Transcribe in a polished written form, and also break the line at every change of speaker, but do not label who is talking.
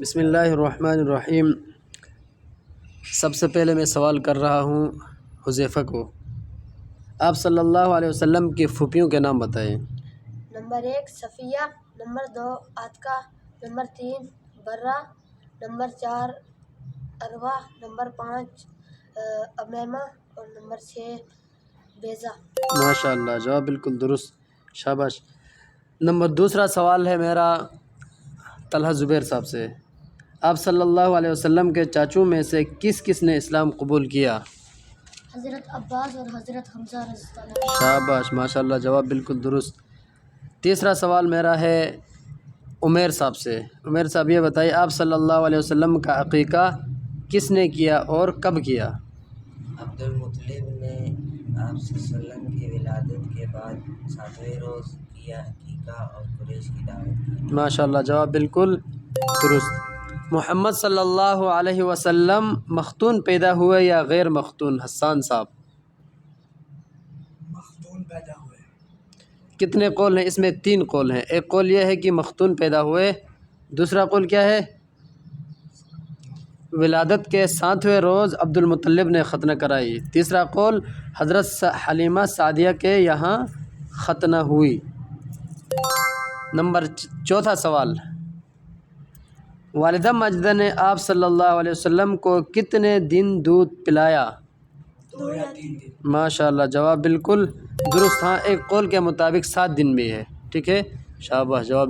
بسم اللہ الرحمن الرحیم۔ سب سے پہلے میں سوال کر رہا ہوں حذیفہ کو، آپ صلی اللہ علیہ وسلم کی پھوپھیوں کے نام بتائیں۔
Number 1 Safiya, number 2 Atiqa, number 3 Barra, number 4 Arwa, number 5 Umaima اور نمبر 6 بیضہ۔
ماشاء اللہ، جواب بالکل درست، شاباش۔ دوسرا سوال ہے میرا طلحہ زبیر صاحب سے، آپ صلی اللہ علیہ وسلم کے چاچوں میں سے کس کس نے اسلام قبول کیا؟
حضرت عباس اور حضرت حمزہ رضی اللہ عنہ۔
شاباش، ماشاء اللہ، جواب بالکل درست۔ تیسرا سوال میرا ہے عمیر صاحب سے، عمیر صاحب یہ بتائیے آپ صلی اللہ علیہ وسلم کا عقیقہ کس نے کیا اور کب کیا؟
عبد المطلب نے آپ صلی اللہ علیہ وسلم کی ولادت کے بعد 7ویں روز کیا عقیقہ اور قریش کی دعوت کی۔
ماشاء اللہ، جواب بالکل درست۔ محمد صلی اللہ علیہ وسلم مختون پیدا ہوئے یا غیر مختون؟ حسان صاحب۔
مختون پیدا ہوئے۔
کتنے قول ہیں اس میں؟ 3 قول ہیں۔ ایک قول یہ ہے کہ مختون پیدا ہوئے، دوسرا قول کیا ہے؟ ولادت کے 7ویں روز عبد المطلب نے ختنہ کرائی، تیسرا قول حضرت حلیمہ سعدیہ کے یہاں ختنہ ہوئی۔ چوتھا سوال، والدہ ماجدہ نے آپ صلی اللہ علیہ وسلم کو کتنے دن دودھ پلایا؟
2 یا 3 دن۔
ماشاء اللہ، جواب بالکل درست۔ ہاں، ایک قول کے مطابق 7 دن بھی ہے، ٹھیک ہے، شاباش، جواب